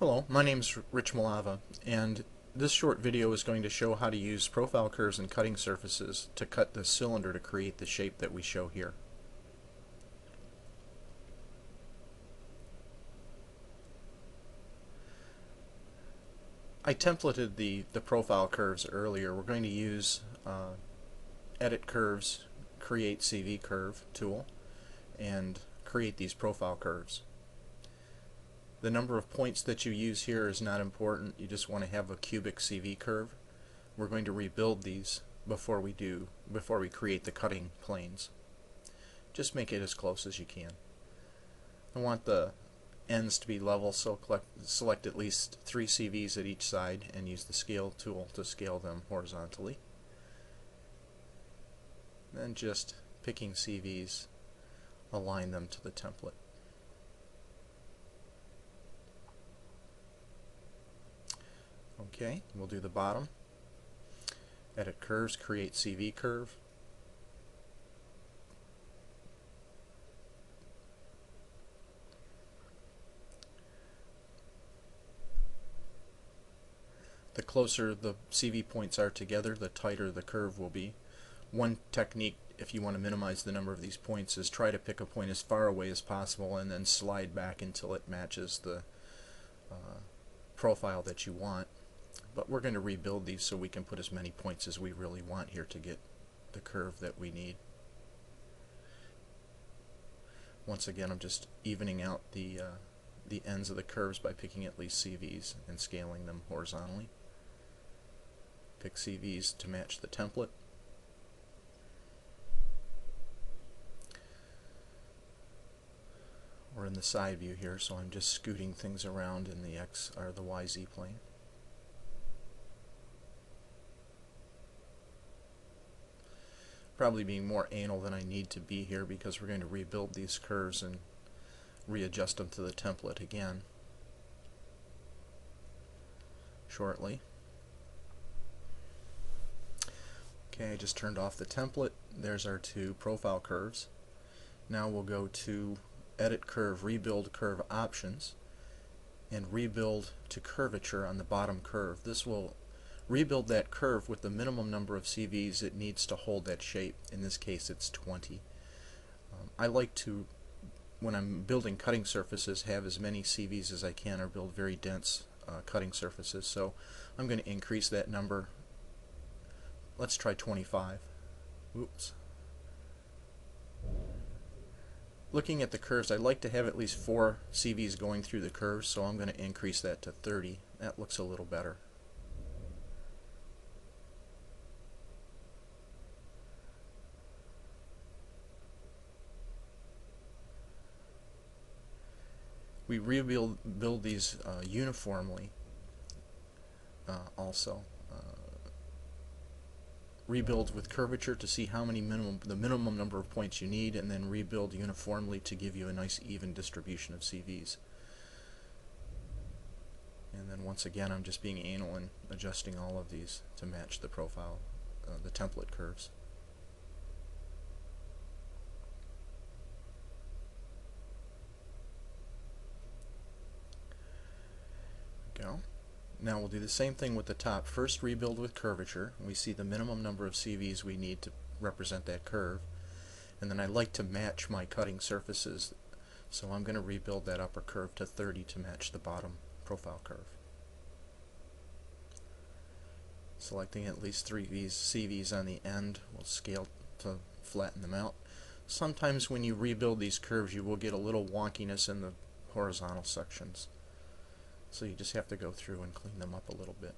Hello, my name is Rich Malava, and this short video is going to show how to use profile curves and cutting surfaces to cut the cylinder to create the shape that we show here. I templated the profile curves earlier. We're going to use Edit Curves, Create CV Curve tool, and create these profile curves. The number of points that you use here is not important. You just want to have a cubic CV curve. We're going to rebuild these before we create the cutting planes. Just make it as close as you can. I want the ends to be level, so select at least 3 CVs at each side and use the scale tool to scale them horizontally. Then just picking CVs, align them to the template. Okay, we'll do the bottom. Edit Curves, Create CV Curve. The closer the CV points are together, the tighter the curve will be. One technique, if you want to minimize the number of these points, is try to pick a point as far away as possible and then slide back until it matches the profile that you want. But we're going to rebuild these so we can put as many points as we really want here to get the curve that we need. Once again, I'm just evening out the ends of the curves by picking at least CVs and scaling them horizontally. Pick CVs to match the template. We're in the side view here, so I'm just scooting things around in the X or the YZ plane. Probably being more anal than I need to be here because we're going to rebuild these curves and readjust them to the template again shortly. Okay, I just turned off the template. There's our 2 profile curves. Now we'll go to Edit Curve, Rebuild Curve Options, and Rebuild to Curvature on the bottom curve. This will rebuild that curve with the minimum number of CVs it needs to hold that shape. In this case, it's 20. I like to, when I'm building cutting surfaces, have as many CVs as I can, or build very dense cutting surfaces. So I'm going to increase that number. Let's try 25. Oops. Looking at the curves, I like to have at least 4 CVs going through the curves, so I'm going to increase that to 30. That looks a little better. We rebuild these uniformly also. Rebuild with curvature to see how many the minimum number of points you need, and then rebuild uniformly to give you a nice even distribution of CVs. And then once again, I'm just being anal and adjusting all of these to match the profile, the template curves. Go. Now we'll do the same thing with the top. First, rebuild with curvature. We see the minimum number of CVs we need to represent that curve. And then I like to match my cutting surfaces, so I'm going to rebuild that upper curve to 30 to match the bottom profile curve. Selecting at least 3 CVs on the end, we'll scale to flatten them out. Sometimes when you rebuild these curves, you will get a little wonkiness in the horizontal sections. So you just have to go through and clean them up a little bit.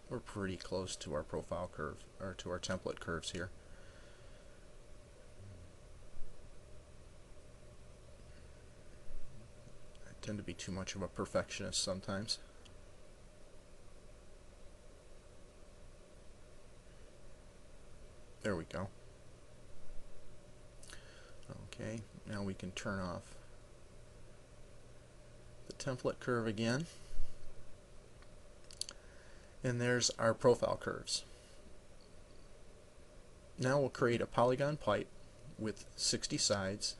We're pretty close to our profile curve, or to our template curves here. I tend to be too much of a perfectionist sometimes. There we go. Okay, now we can turn off the template curve again, and there's our profile curves. Now we'll create a polygon pipe with 60 sides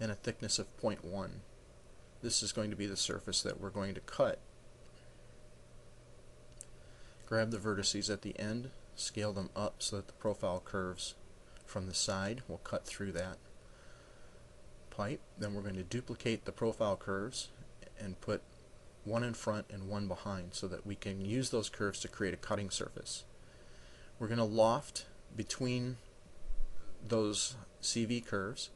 and a thickness of 0.1. this is going to be the surface that we're going to cut. Grab the vertices at the end, scale them up so that the profile curves from the side will cut through that pipe. Then we're going to duplicate the profile curves and put one in front and one behind so that we can use those curves to create a cutting surface. We're going to loft between those CV curves.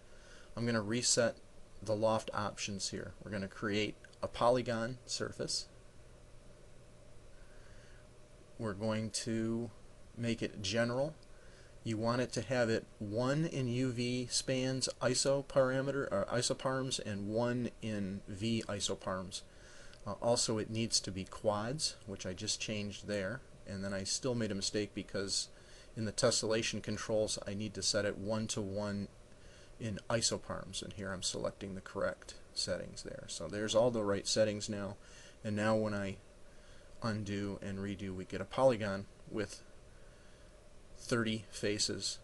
I'm going to reset the loft options here. We're going to create a polygon surface. We're going to make it general. You want it to have it 1 in UV spans isoparameter or isoparms and 1 in V isoparms. Also, it needs to be quads, which I just changed there, and then I still made a mistake because in the tessellation controls I need to set it 1:1 in isoparms, and here I'm selecting the correct settings there. So there's all the right settings now, and now when I undo and redo, we get a polygon with 30 faces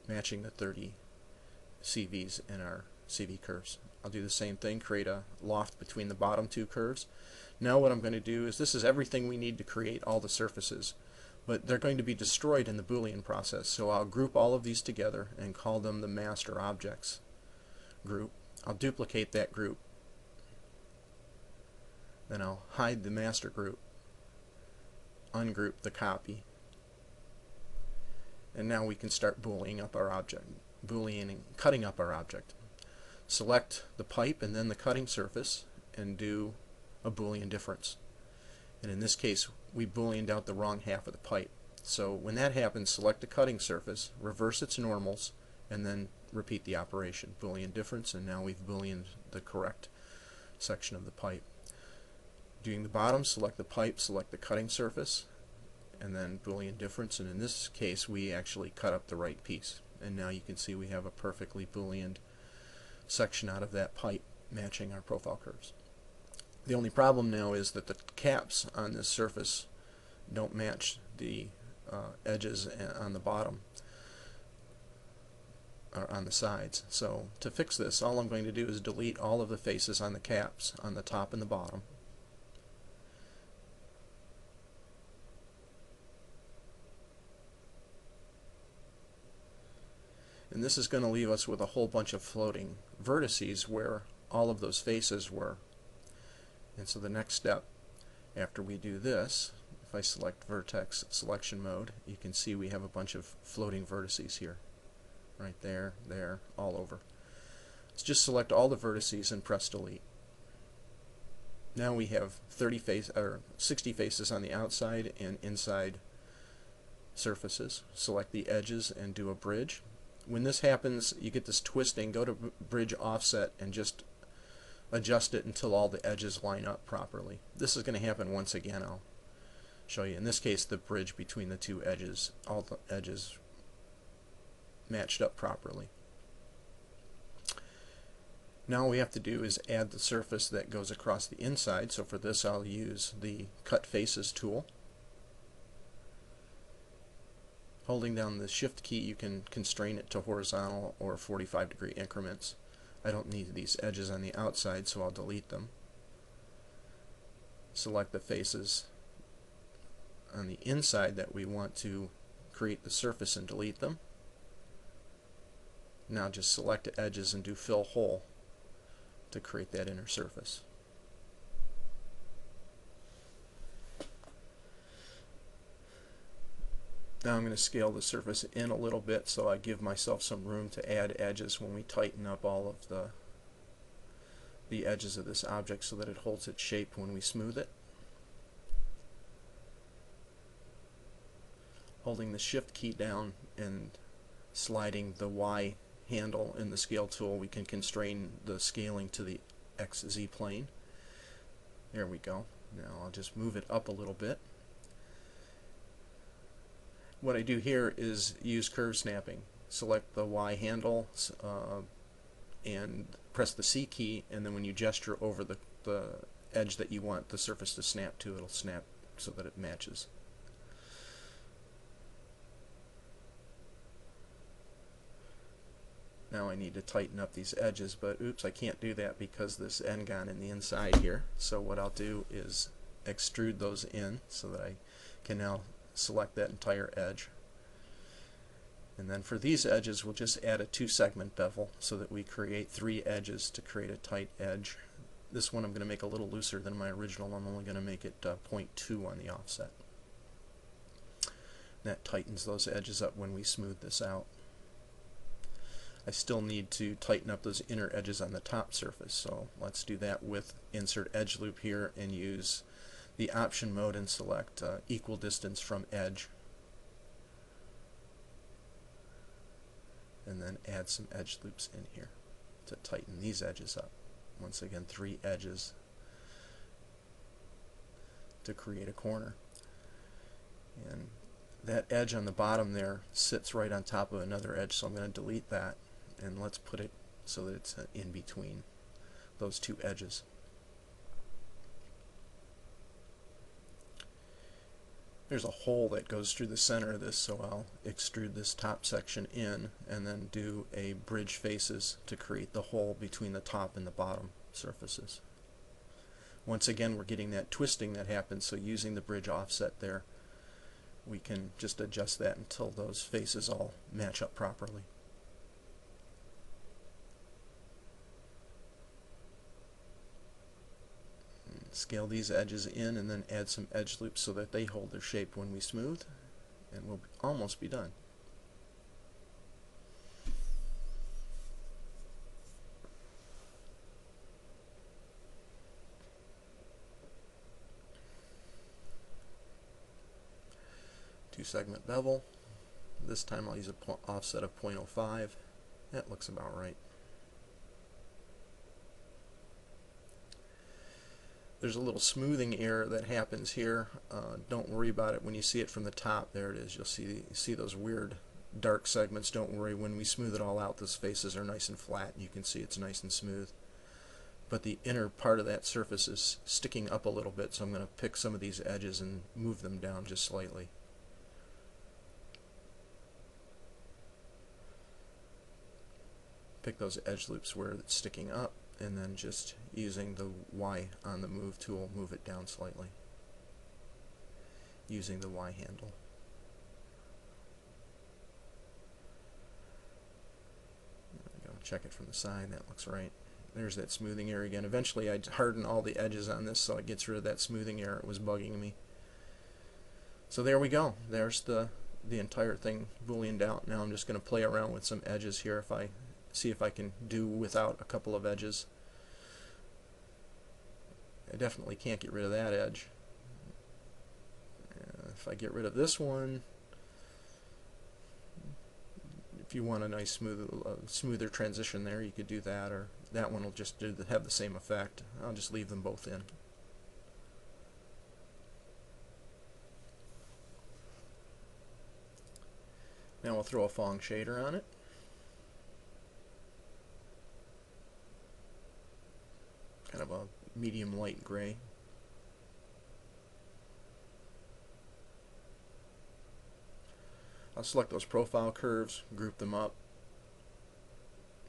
matching the 30 CVs in our CV curves. I'll do the same thing, create a loft between the bottom two curves. Now what I'm going to do is, this is everything we need to create all the surfaces, but they're going to be destroyed in the Boolean process, so I'll group all of these together and call them the master objects group. I'll duplicate that group, then I'll hide the master group, ungroup the copy, and now we can start Booleaning up our object, cutting up our object. Select the pipe and then the cutting surface and do a Boolean difference. And in this case, we Booleaned out the wrong half of the pipe. So when that happens, select the cutting surface, reverse its normals, and then repeat the operation. Boolean difference, and now we've Booleaned the correct section of the pipe. Doing the bottom, select the pipe, select the cutting surface, and then Boolean difference, and in this case we actually cut up the right piece. And now you can see we have a perfectly Booleaned section out of that pipe matching our profile curves. The only problem now is that the caps on this surface don't match the edges on the bottom or on the sides. So to fix this, all I'm going to do is delete all of the faces on the caps on the top and the bottom. And this is going to leave us with a whole bunch of floating vertices where all of those faces were. And so the next step after we do this, if I select vertex selection mode, you can see we have a bunch of floating vertices here. Right there, there, all over. Let's just select all the vertices and press delete. Now we have 60 faces on the outside and inside surfaces. Select the edges and do a bridge. When this happens, you get this twisting. Go to bridge offset and just adjust it until all the edges line up properly. This is going to happen once again. I'll show you. In this case, the bridge between the two edges, all the edges matched up properly. Now all we have to do is add the surface that goes across the inside. So for this, I'll use the Cut Faces tool. Holding down the Shift key, you can constrain it to horizontal or 45-degree increments. I don't need these edges on the outside, so I'll delete them. Select the faces on the inside that we want to create the surface and delete them. Now just select the edges and do Fill Hole to create that inner surface. Now I'm going to scale the surface in a little bit so I give myself some room to add edges when we tighten up all of the edges of this object so that it holds its shape when we smooth it. Holding the Shift key down and sliding the Y handle in the scale tool, we can constrain the scaling to the XZ plane. There we go. Now I'll just move it up a little bit. What I do here is use curve snapping. Select the Y handle and press the C key, and then when you gesture over the edge that you want the surface to snap to, it'll snap so that it matches. Now I need to tighten up these edges, but oops, I can't do that because this end got in the inside here. So what I'll do is extrude those in so that I can now select that entire edge. And then for these edges, we'll just add a 2-segment bevel so that we create 3 edges to create a tight edge. This one I'm going to make a little looser than my original. I'm only going to make it 0.2 on the offset. That tightens those edges up when we smooth this out. I still need to tighten up those inner edges on the top surface, so let's do that with Insert Edge Loop here and use the option mode and select equal distance from edge, and then add some edge loops in here to tighten these edges up. Once again, 3 edges to create a corner. And that edge on the bottom there sits right on top of another edge, so I'm going to delete that, and let's put it so that it's in between those 2 edges. There's a hole that goes through the center of this, so I'll extrude this top section in and then do a bridge faces to create the hole between the top and the bottom surfaces. Once again, we're getting that twisting that happens, so using the bridge offset there, we can just adjust that until those faces all match up properly. Scale these edges in and then add some edge loops so that they hold their shape when we smooth, and we'll almost be done. Two-segment bevel. This time I'll use an offset of 0.05. That looks about right. There's a little smoothing error that happens here. Don't worry about it when you see it from the top. There it is. You'll see those weird dark segments. Don't worry. When we smooth it all out, those faces are nice and flat. You can see it's nice and smooth. But the inner part of that surface is sticking up a little bit, so I'm going to pick some of these edges and move them down just slightly. Pick those edge loops where it's sticking up, and then just using the Y on the move tool, move it down slightly using the Y handle. There we go. Check it from the side. That looks right. There's that smoothing error again. Eventually I harden all the edges on this so it gets rid of that smoothing error. It was bugging me. So there we go. There's the entire thing booleaned out. Now I'm just going to play around with some edges here. If I see if I can do without a couple of edges. I definitely can't get rid of that edge. If I get rid of this one, if you want a nice smoother transition there, you could do that, or that one will just have the same effect. I'll just leave them both in. Now we'll throw a Phong shader on it. Kind of a medium light gray. I'll select those profile curves, group them up,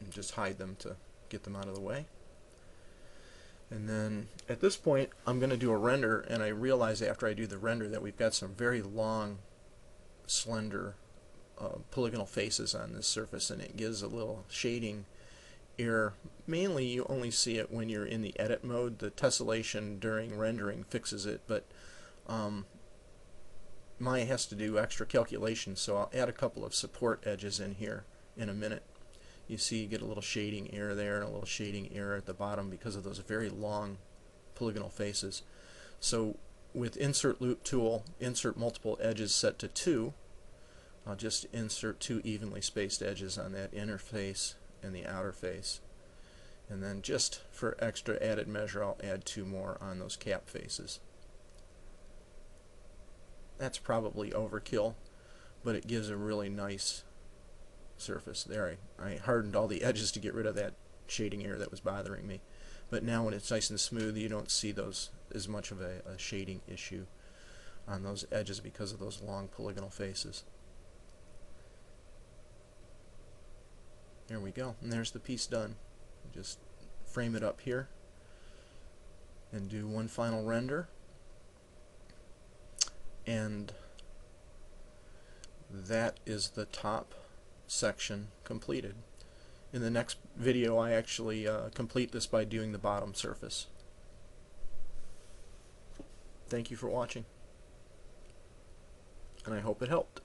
and just hide them to get them out of the way. And then at this point I'm going to do a render, and I realize after I do the render that we've got some very long, slender polygonal faces on this surface, and it gives a little shading error. Mainly you only see it when you're in the edit mode. The tessellation during rendering fixes it, but Maya has to do extra calculations, so I'll add a couple of support edges in here in a minute. You see you get a little shading error there and a little shading error at the bottom because of those very long polygonal faces. So with Insert Loop tool, insert multiple edges set to 2. I'll just insert 2 evenly spaced edges on that inner face and the outer face. And then just for extra added measure, I'll add 2 more on those cap faces. That's probably overkill, but it gives a really nice surface. There, I hardened all the edges to get rid of that shading error that was bothering me. But now when it's nice and smooth, you don't see those as much of a shading issue on those edges because of those long polygonal faces. There we go, and there's the piece done. Just frame it up here and do one final render, and that is the top section completed. In the next video I actually complete this by doing the bottom surface. Thank you for watching, and I hope it helped.